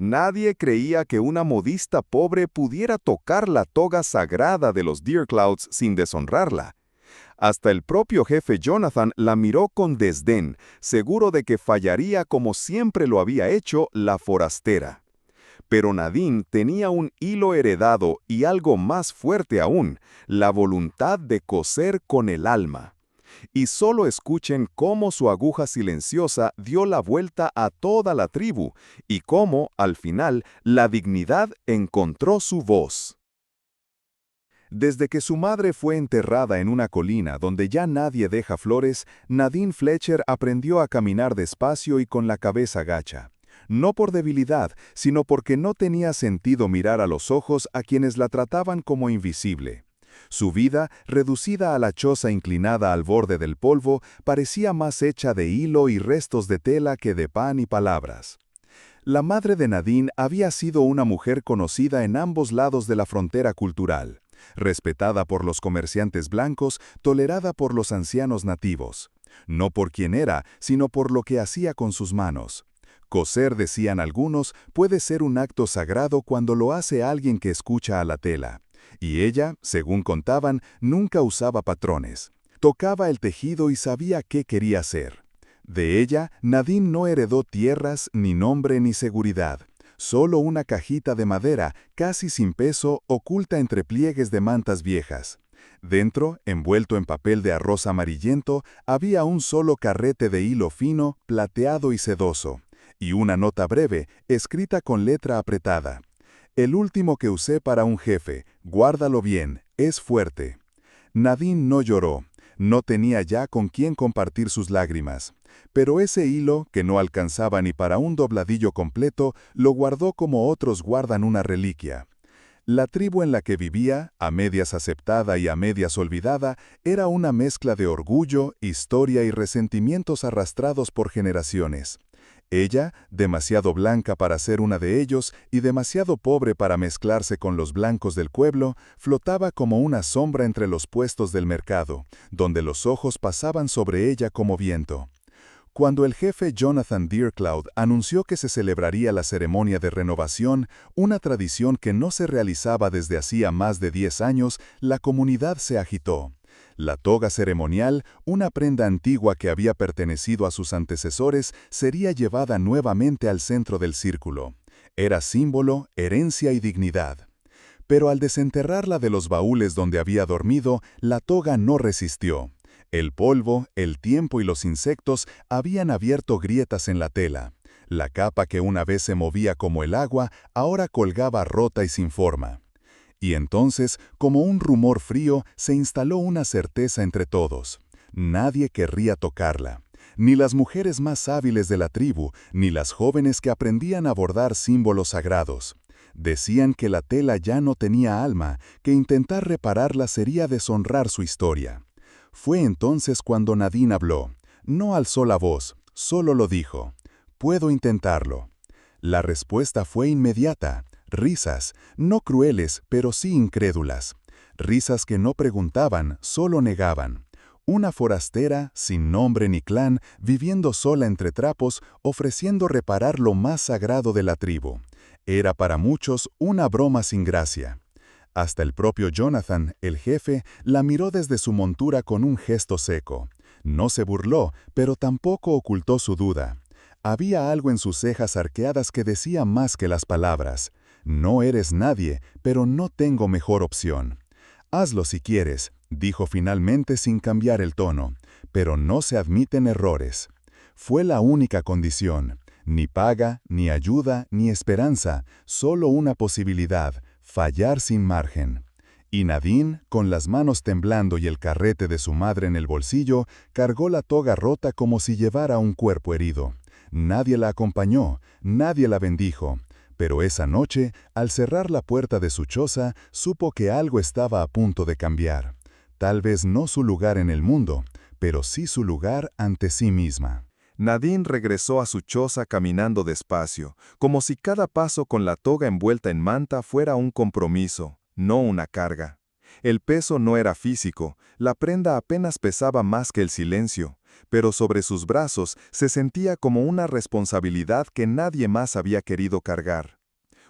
Nadie creía que una modista pobre pudiera tocar la toga sagrada de los Deer Clouds sin deshonrarla. Hasta el propio jefe Jonathan la miró con desdén, seguro de que fallaría como siempre lo había hecho la forastera. Pero Nadine tenía un hilo heredado y algo más fuerte aún, la voluntad de coser con el alma. Y solo escuchen cómo su aguja silenciosa dio la vuelta a toda la tribu y cómo, al final, la dignidad encontró su voz. Desde que su madre fue enterrada en una colina donde ya nadie deja flores, Nadine Fletcher aprendió a caminar despacio y con la cabeza gacha. No por debilidad, sino porque no tenía sentido mirar a los ojos a quienes la trataban como invisible. Su vida, reducida a la choza inclinada al borde del polvo, parecía más hecha de hilo y restos de tela que de pan y palabras. La madre de Nadine había sido una mujer conocida en ambos lados de la frontera cultural, respetada por los comerciantes blancos, tolerada por los ancianos nativos. No por quién era, sino por lo que hacía con sus manos. Coser, decían algunos, puede ser un acto sagrado cuando lo hace alguien que escucha a la tela. Y ella, según contaban, nunca usaba patrones. Tocaba el tejido y sabía qué quería hacer. De ella, Nadine no heredó tierras, ni nombre, ni seguridad. Solo una cajita de madera, casi sin peso, oculta entre pliegues de mantas viejas. Dentro, envuelto en papel de arroz amarillento, había un solo carrete de hilo fino, plateado y sedoso, y una nota breve, escrita con letra apretada. El último que usé para un jefe, guárdalo bien, es fuerte. Nadine no lloró, no tenía ya con quién compartir sus lágrimas. Pero ese hilo, que no alcanzaba ni para un dobladillo completo, lo guardó como otros guardan una reliquia. La tribu en la que vivía, a medias aceptada y a medias olvidada, era una mezcla de orgullo, historia y resentimientos arrastrados por generaciones. Ella, demasiado blanca para ser una de ellos y demasiado pobre para mezclarse con los blancos del pueblo, flotaba como una sombra entre los puestos del mercado, donde los ojos pasaban sobre ella como viento. Cuando el jefe Jonathan Deercloud anunció que se celebraría la ceremonia de renovación, una tradición que no se realizaba desde hacía más de 10 años, la comunidad se agitó. La toga ceremonial, una prenda antigua que había pertenecido a sus antecesores, sería llevada nuevamente al centro del círculo. Era símbolo, herencia y dignidad. Pero al desenterrarla de los baúles donde había dormido, la toga no resistió. El polvo, el tiempo y los insectos habían abierto grietas en la tela. La capa que una vez se movía como el agua, ahora colgaba rota y sin forma. Y entonces, como un rumor frío, se instaló una certeza entre todos. Nadie querría tocarla. Ni las mujeres más hábiles de la tribu, ni las jóvenes que aprendían a bordar símbolos sagrados. Decían que la tela ya no tenía alma, que intentar repararla sería deshonrar su historia. Fue entonces cuando Nadine habló. No alzó la voz, solo lo dijo. «Puedo intentarlo». La respuesta fue inmediata. Risas, no crueles, pero sí incrédulas. Risas que no preguntaban, solo negaban. Una forastera, sin nombre ni clan, viviendo sola entre trapos, ofreciendo reparar lo más sagrado de la tribu. Era para muchos una broma sin gracia. Hasta el propio Jonathan, el jefe, la miró desde su montura con un gesto seco. No se burló, pero tampoco ocultó su duda. Había algo en sus cejas arqueadas que decía más que las palabras. «No eres nadie, pero no tengo mejor opción». «Hazlo si quieres», dijo finalmente sin cambiar el tono, «pero no se admiten errores». Fue la única condición. Ni paga, ni ayuda, ni esperanza, solo una posibilidad, fallar sin margen. Y Nadine, con las manos temblando y el carrete de su madre en el bolsillo, cargó la toga rota como si llevara un cuerpo herido. Nadie la acompañó, nadie la bendijo. Pero esa noche, al cerrar la puerta de su choza, supo que algo estaba a punto de cambiar. Tal vez no su lugar en el mundo, pero sí su lugar ante sí misma. Nadine regresó a su choza caminando despacio, como si cada paso con la toga envuelta en manta fuera un compromiso, no una carga. El peso no era físico, la prenda apenas pesaba más que el silencio, pero sobre sus brazos se sentía como una responsabilidad que nadie más había querido cargar.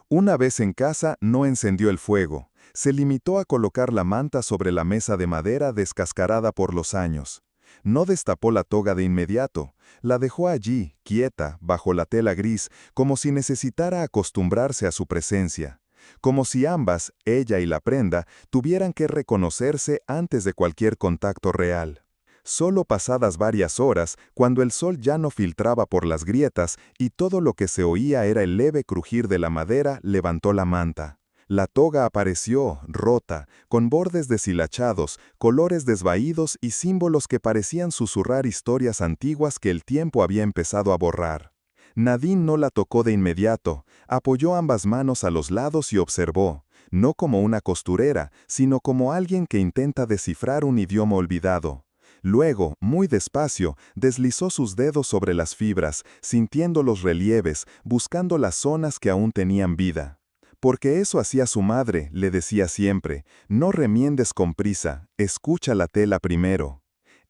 Una vez en casa no encendió el fuego, se limitó a colocar la manta sobre la mesa de madera descascarada por los años. No destapó la toga de inmediato, la dejó allí, quieta, bajo la tela gris, como si necesitara acostumbrarse a su presencia. Como si ambas, ella y la prenda, tuvieran que reconocerse antes de cualquier contacto real. Solo pasadas varias horas, cuando el sol ya no filtraba por las grietas y todo lo que se oía era el leve crujir de la madera, levantó la manta. La toga apareció, rota, con bordes deshilachados, colores desvaídos y símbolos que parecían susurrar historias antiguas que el tiempo había empezado a borrar. Nadine no la tocó de inmediato, apoyó ambas manos a los lados y observó, no como una costurera, sino como alguien que intenta descifrar un idioma olvidado. Luego, muy despacio, deslizó sus dedos sobre las fibras, sintiendo los relieves, buscando las zonas que aún tenían vida. Porque eso hacía su madre, le decía siempre, no remiendes con prisa, escucha la tela primero.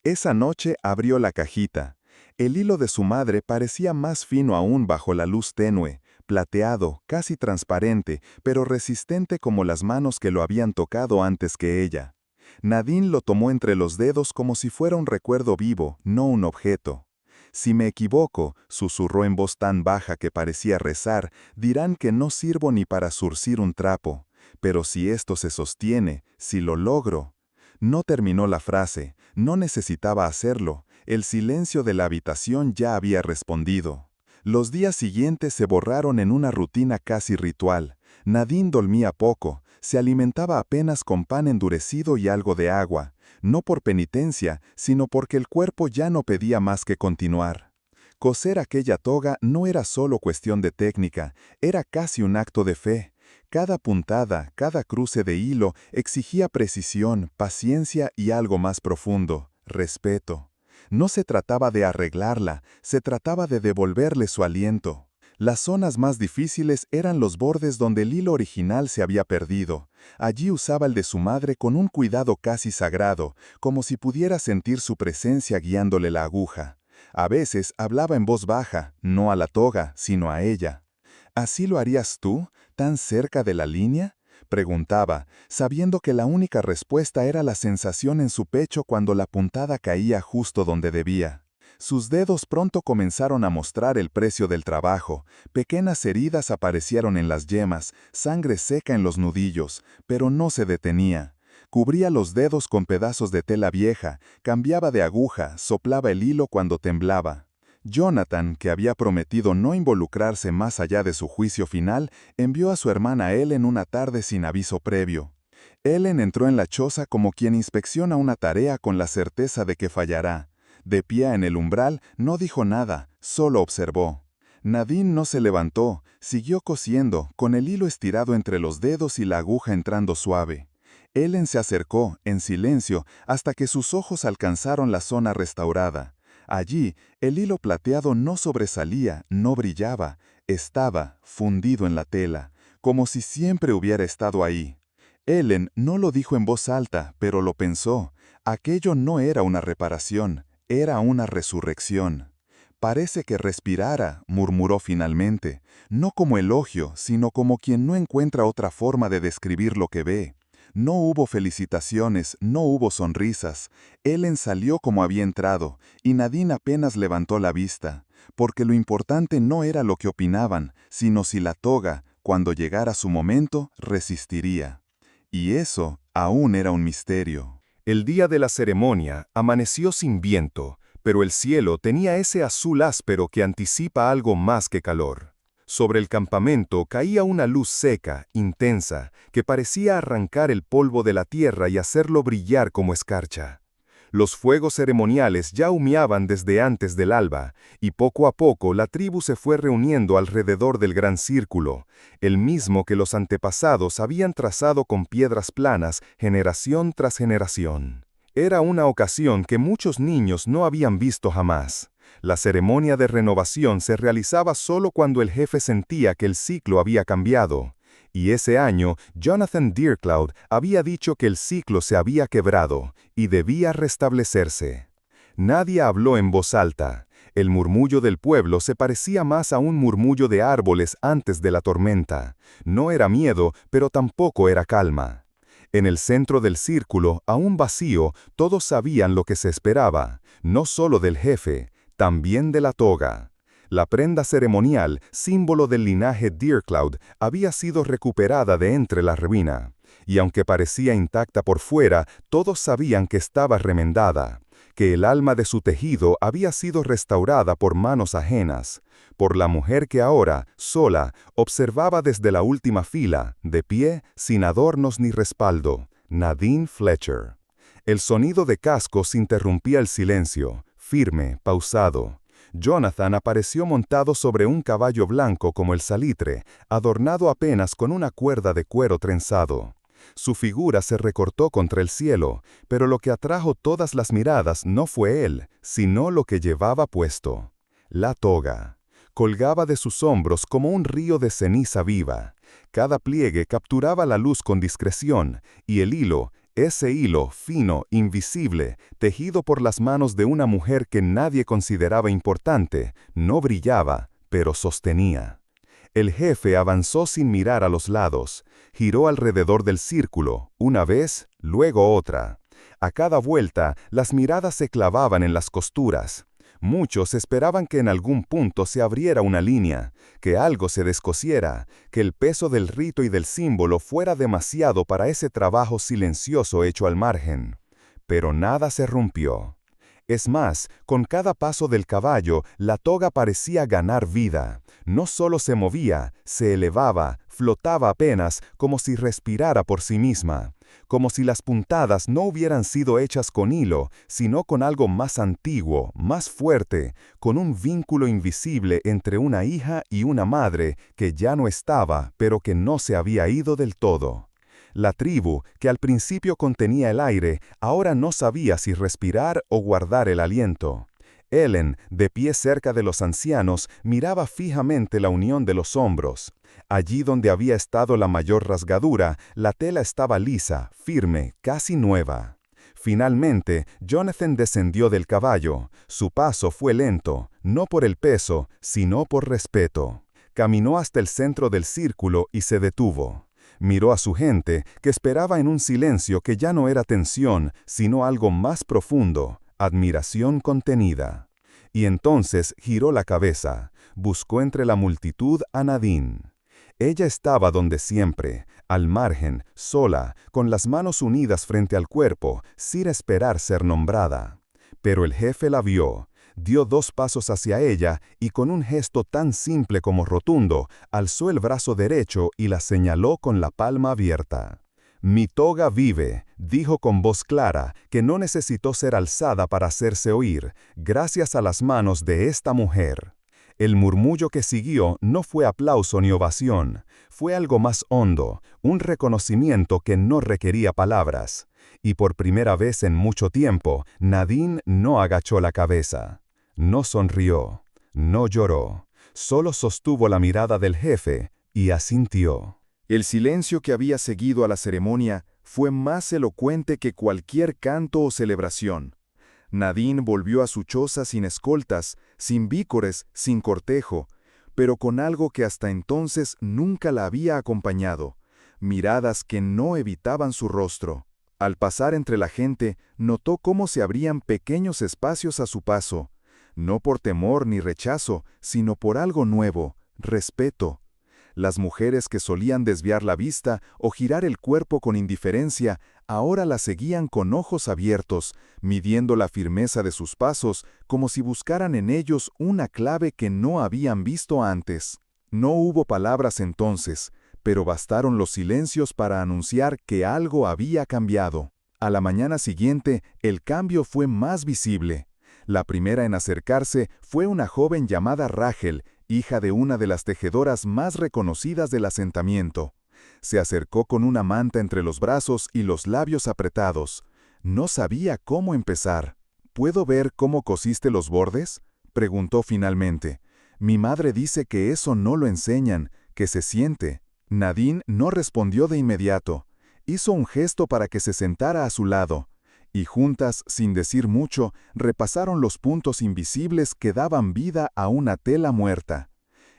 Esa noche abrió la cajita. El hilo de su madre parecía más fino aún bajo la luz tenue, plateado, casi transparente, pero resistente como las manos que lo habían tocado antes que ella. Nadine lo tomó entre los dedos como si fuera un recuerdo vivo, no un objeto. Si me equivoco, susurró en voz tan baja que parecía rezar, dirán que no sirvo ni para zurcir un trapo. Pero si esto se sostiene, si lo logro. No terminó la frase, no necesitaba hacerlo, el silencio de la habitación ya había respondido. Los días siguientes se borraron en una rutina casi ritual. Nadine dormía poco, se alimentaba apenas con pan endurecido y algo de agua, no por penitencia, sino porque el cuerpo ya no pedía más que continuar. Coser aquella toga no era solo cuestión de técnica, era casi un acto de fe. Cada puntada, cada cruce de hilo exigía precisión, paciencia y algo más profundo, respeto. No se trataba de arreglarla, se trataba de devolverle su aliento. Las zonas más difíciles eran los bordes donde el hilo original se había perdido. Allí usaba el de su madre con un cuidado casi sagrado, como si pudiera sentir su presencia guiándole la aguja. A veces hablaba en voz baja, no a la toga, sino a ella. ¿Así lo harías tú, tan cerca de la línea?, preguntaba, sabiendo que la única respuesta era la sensación en su pecho cuando la puntada caía justo donde debía. Sus dedos pronto comenzaron a mostrar el precio del trabajo, pequeñas heridas aparecieron en las yemas, sangre seca en los nudillos, pero no se detenía. Cubría los dedos con pedazos de tela vieja, cambiaba de aguja, soplaba el hilo cuando temblaba. Jonathan, que había prometido no involucrarse más allá de su juicio final, envió a su hermana Ellen una tarde sin aviso previo. Ellen entró en la choza como quien inspecciona una tarea con la certeza de que fallará. De pie en el umbral, no dijo nada, solo observó. Nadine no se levantó, siguió cosiendo, con el hilo estirado entre los dedos y la aguja entrando suave. Ellen se acercó, en silencio, hasta que sus ojos alcanzaron la zona restaurada. Allí, el hilo plateado no sobresalía, no brillaba, estaba fundido en la tela, como si siempre hubiera estado ahí. Ellen no lo dijo en voz alta, pero lo pensó. Aquello no era una reparación, era una resurrección. Parece que respirara, murmuró finalmente, no como elogio, sino como quien no encuentra otra forma de describir lo que ve. No hubo felicitaciones, no hubo sonrisas. Ellen salió como había entrado, y Nadine apenas levantó la vista, porque lo importante no era lo que opinaban, sino si la toga, cuando llegara su momento, resistiría. Y eso aún era un misterio. El día de la ceremonia amaneció sin viento, pero el cielo tenía ese azul áspero que anticipa algo más que calor. Sobre el campamento caía una luz seca, intensa, que parecía arrancar el polvo de la tierra y hacerlo brillar como escarcha. Los fuegos ceremoniales ya humeaban desde antes del alba, y poco a poco la tribu se fue reuniendo alrededor del gran círculo, el mismo que los antepasados habían trazado con piedras planas generación tras generación. Era una ocasión que muchos niños no habían visto jamás. La ceremonia de renovación se realizaba solo cuando el jefe sentía que el ciclo había cambiado. Y ese año, Jonathan Deercloud había dicho que el ciclo se había quebrado y debía restablecerse. Nadie habló en voz alta. El murmullo del pueblo se parecía más a un murmullo de árboles antes de la tormenta. No era miedo, pero tampoco era calma. En el centro del círculo, aún vacío, todos sabían lo que se esperaba, no solo del jefe, también de la toga. La prenda ceremonial, símbolo del linaje Deercloud, había sido recuperada de entre la ruina. Y aunque parecía intacta por fuera, todos sabían que estaba remendada, que el alma de su tejido había sido restaurada por manos ajenas, por la mujer que ahora, sola, observaba desde la última fila, de pie, sin adornos ni respaldo, Nadine Fletcher. El sonido de cascos interrumpía el silencio, firme, pausado. Jonathan apareció montado sobre un caballo blanco como el salitre, adornado apenas con una cuerda de cuero trenzado. Su figura se recortó contra el cielo, pero lo que atrajo todas las miradas no fue él, sino lo que llevaba puesto. La toga. Colgaba de sus hombros como un río de ceniza viva. Cada pliegue capturaba la luz con discreción, y el hilo, ese hilo fino, invisible, tejido por las manos de una mujer que nadie consideraba importante, no brillaba, pero sostenía. El jefe avanzó sin mirar a los lados, giró alrededor del círculo, una vez, luego otra. A cada vuelta, las miradas se clavaban en las costuras. Muchos esperaban que en algún punto se abriera una línea, que algo se descosiera, que el peso del rito y del símbolo fuera demasiado para ese trabajo silencioso hecho al margen. Pero nada se rompió. Es más, con cada paso del caballo, la toga parecía ganar vida. No solo se movía, se elevaba, flotaba apenas, como si respirara por sí misma. Como si las puntadas no hubieran sido hechas con hilo, sino con algo más antiguo, más fuerte, con un vínculo invisible entre una hija y una madre que ya no estaba, pero que no se había ido del todo. La tribu, que al principio contenía el aire, ahora no sabía si respirar o guardar el aliento. Ellen, de pie cerca de los ancianos, miraba fijamente la unión de los hombros. Allí donde había estado la mayor rasgadura, la tela estaba lisa, firme, casi nueva. Finalmente, Jonathan descendió del caballo. Su paso fue lento, no por el peso, sino por respeto. Caminó hasta el centro del círculo y se detuvo. Miró a su gente, que esperaba en un silencio que ya no era tensión, sino algo más profundo, admiración contenida. Y entonces giró la cabeza, buscó entre la multitud a Nadine. Ella estaba donde siempre, al margen, sola, con las manos unidas frente al cuerpo, sin esperar ser nombrada. Pero el jefe la vio. Dio 2 pasos hacia ella y con un gesto tan simple como rotundo, alzó el brazo derecho y la señaló con la palma abierta. «Mi toga vive», dijo con voz clara, que no necesitó ser alzada para hacerse oír, gracias a las manos de esta mujer. El murmullo que siguió no fue aplauso ni ovación, fue algo más hondo, un reconocimiento que no requería palabras. Y por primera vez en mucho tiempo, Nadine no agachó la cabeza. No sonrió, no lloró, solo sostuvo la mirada del jefe y asintió. El silencio que había seguido a la ceremonia fue más elocuente que cualquier canto o celebración. Nadine volvió a su choza sin escoltas, sin vícores, sin cortejo, pero con algo que hasta entonces nunca la había acompañado, miradas que no evitaban su rostro. Al pasar entre la gente, notó cómo se abrían pequeños espacios a su paso, no por temor ni rechazo, sino por algo nuevo, respeto. Las mujeres que solían desviar la vista o girar el cuerpo con indiferencia, ahora la seguían con ojos abiertos, midiendo la firmeza de sus pasos como si buscaran en ellos una clave que no habían visto antes. No hubo palabras entonces, pero bastaron los silencios para anunciar que algo había cambiado. A la mañana siguiente, el cambio fue más visible. La primera en acercarse fue una joven llamada Rachel, hija de una de las tejedoras más reconocidas del asentamiento. Se acercó con una manta entre los brazos y los labios apretados. No sabía cómo empezar. ¿Puedo ver cómo cosiste los bordes?, preguntó finalmente. Mi madre dice que eso no lo enseñan, que se siente. Nadine no respondió de inmediato. Hizo un gesto para que se sentara a su lado. Y juntas, sin decir mucho, repasaron los puntos invisibles que daban vida a una tela muerta.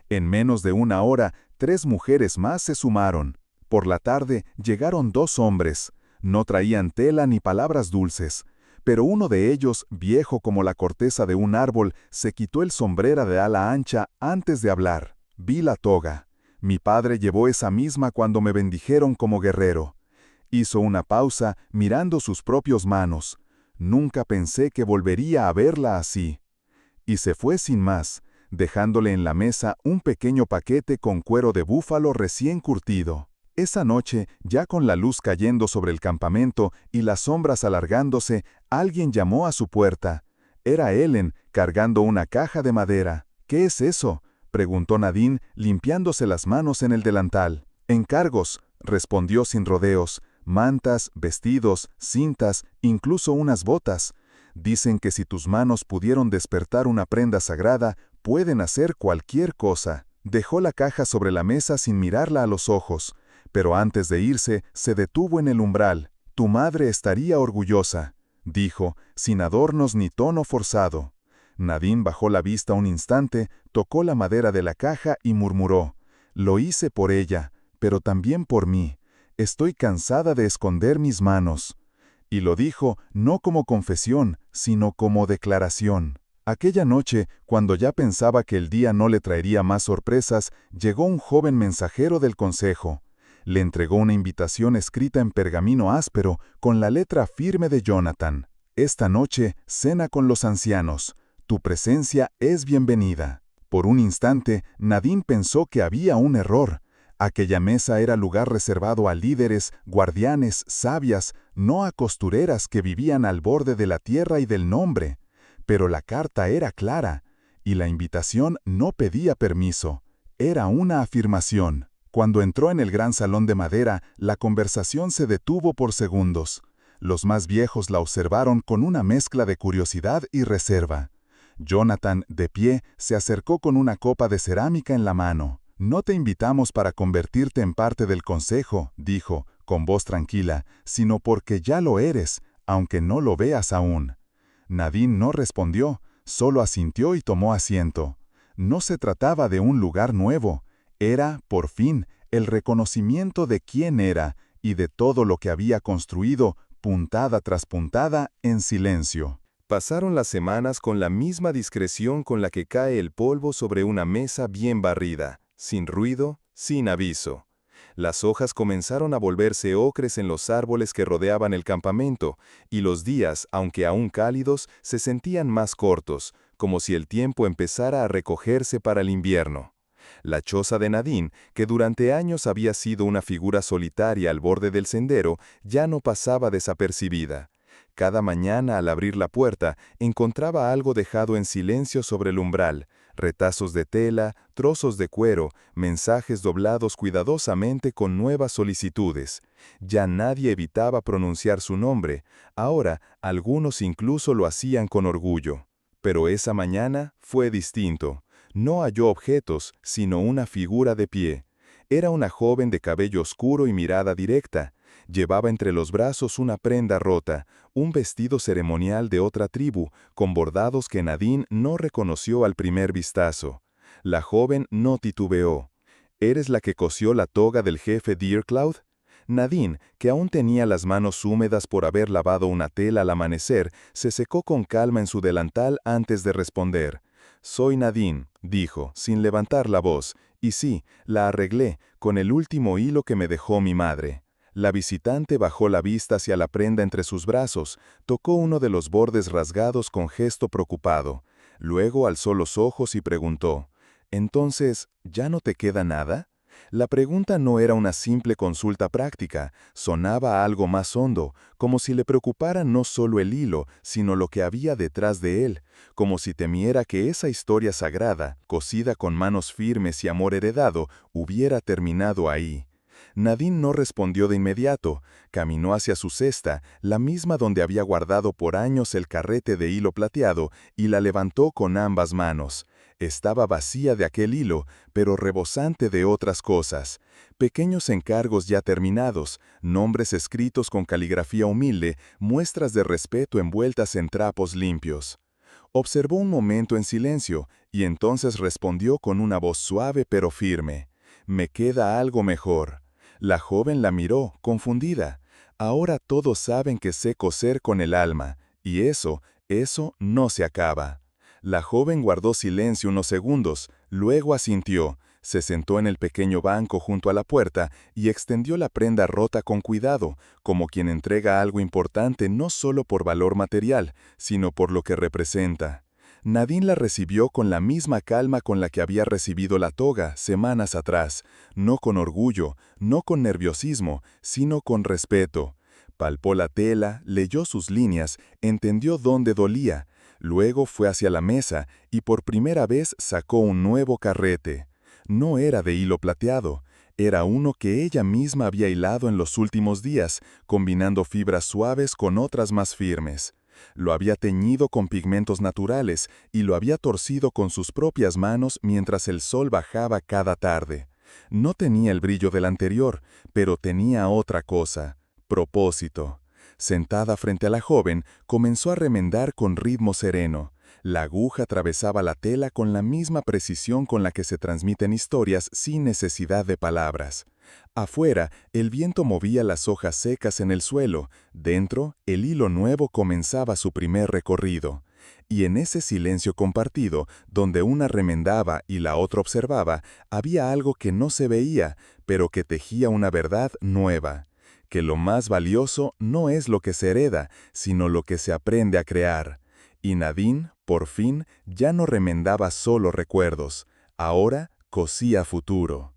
En menos de una hora, 3 mujeres más se sumaron. Por la tarde llegaron 2 hombres. No traían tela ni palabras dulces, pero uno de ellos, viejo como la corteza de un árbol, se quitó el sombrero de ala ancha antes de hablar. Vi la toga. Mi padre llevó esa misma cuando me bendijeron como guerrero. Hizo una pausa mirando sus propias manos. Nunca pensé que volvería a verla así. Y se fue sin más, dejándole en la mesa un pequeño paquete con cuero de búfalo recién curtido. Esa noche, ya con la luz cayendo sobre el campamento y las sombras alargándose, alguien llamó a su puerta. Era Ellen, cargando una caja de madera. «¿Qué es eso?», preguntó Nadine, limpiándose las manos en el delantal. «Encargos», respondió sin rodeos. «Mantas, vestidos, cintas, incluso unas botas. Dicen que si tus manos pudieron despertar una prenda sagrada, pueden hacer cualquier cosa». Dejó la caja sobre la mesa sin mirarla a los ojos, pero antes de irse, se detuvo en el umbral. «Tu madre estaría orgullosa», dijo, sin adornos ni tono forzado. Nadine bajó la vista un instante, tocó la madera de la caja y murmuró: «Lo hice por ella, pero también por mí. Estoy cansada de esconder mis manos». Y lo dijo no como confesión, sino como declaración. Aquella noche, cuando ya pensaba que el día no le traería más sorpresas, llegó un joven mensajero del consejo. Le entregó una invitación escrita en pergamino áspero, con la letra firme de Jonathan. «Esta noche, cena con los ancianos. Tu presencia es bienvenida». Por un instante, Nadine pensó que había un error. Aquella mesa era lugar reservado a líderes, guardianes, sabias, no a costureras que vivían al borde de la tierra y del nombre. Pero la carta era clara, y la invitación no pedía permiso. Era una afirmación. Cuando entró en el gran salón de madera, la conversación se detuvo por segundos. Los más viejos la observaron con una mezcla de curiosidad y reserva. Jonathan, de pie, se acercó con una copa de cerámica en la mano. «No te invitamos para convertirte en parte del consejo», dijo, con voz tranquila, «sino porque ya lo eres, aunque no lo veas aún». Nadine no respondió, solo asintió y tomó asiento. No se trataba de un lugar nuevo. Era, por fin, el reconocimiento de quién era y de todo lo que había construido, puntada tras puntada, en silencio. Pasaron las semanas con la misma discreción con la que cae el polvo sobre una mesa bien barrida, sin ruido, sin aviso. Las hojas comenzaron a volverse ocres en los árboles que rodeaban el campamento, y los días, aunque aún cálidos, se sentían más cortos, como si el tiempo empezara a recogerse para el invierno. La choza de Nadine, que durante años había sido una figura solitaria al borde del sendero, ya no pasaba desapercibida. Cada mañana, al abrir la puerta, encontraba algo dejado en silencio sobre el umbral: retazos de tela, trozos de cuero, mensajes doblados cuidadosamente con nuevas solicitudes. Ya nadie evitaba pronunciar su nombre. Ahora, algunos incluso lo hacían con orgullo. Pero esa mañana fue distinto. No halló objetos, sino una figura de pie. Era una joven de cabello oscuro y mirada directa. Llevaba entre los brazos una prenda rota, un vestido ceremonial de otra tribu, con bordados que Nadine no reconoció al primer vistazo. La joven no titubeó. «¿Eres la que cosió la toga del jefe Deercloud?». Nadine, que aún tenía las manos húmedas por haber lavado una tela al amanecer, se secó con calma en su delantal antes de responder. «Soy Nadine», dijo, sin levantar la voz, «y sí, la arreglé, con el último hilo que me dejó mi madre». La visitante bajó la vista hacia la prenda entre sus brazos, tocó uno de los bordes rasgados con gesto preocupado. Luego alzó los ojos y preguntó: «¿Entonces, ya no te queda nada?». La pregunta no era una simple consulta práctica, sonaba a algo más hondo, como si le preocupara no solo el hilo, sino lo que había detrás de él, como si temiera que esa historia sagrada, cosida con manos firmes y amor heredado, hubiera terminado ahí. Nadine no respondió de inmediato. Caminó hacia su cesta, la misma donde había guardado por años el carrete de hilo plateado, y la levantó con ambas manos. Estaba vacía de aquel hilo, pero rebosante de otras cosas. Pequeños encargos ya terminados, nombres escritos con caligrafía humilde, muestras de respeto envueltas en trapos limpios. Observó un momento en silencio, y entonces respondió con una voz suave pero firme. «Me queda algo mejor». La joven la miró, confundida. «Ahora todos saben que sé coser con el alma, y eso no se acaba». La joven guardó silencio unos segundos, luego asintió, se sentó en el pequeño banco junto a la puerta y extendió la prenda rota con cuidado, como quien entrega algo importante no solo por valor material, sino por lo que representa. Nadine la recibió con la misma calma con la que había recibido la toga semanas atrás, no con orgullo, no con nerviosismo, sino con respeto. Palpó la tela, leyó sus líneas, entendió dónde dolía. Luego fue hacia la mesa y por primera vez sacó un nuevo carrete. No era de hilo plateado, era uno que ella misma había hilado en los últimos días, combinando fibras suaves con otras más firmes. Lo había teñido con pigmentos naturales y lo había torcido con sus propias manos mientras el sol bajaba cada tarde. No tenía el brillo del anterior, pero tenía otra cosa: propósito. Sentada frente a la joven, comenzó a remendar con ritmo sereno. La aguja atravesaba la tela con la misma precisión con la que se transmiten historias sin necesidad de palabras. Afuera, el viento movía las hojas secas en el suelo. Dentro, el hilo nuevo comenzaba su primer recorrido. Y en ese silencio compartido, donde una remendaba y la otra observaba, había algo que no se veía, pero que tejía una verdad nueva. Que lo más valioso no es lo que se hereda, sino lo que se aprende a crear. Y Nadine, por fin, ya no remendaba solo recuerdos, ahora cosía futuro.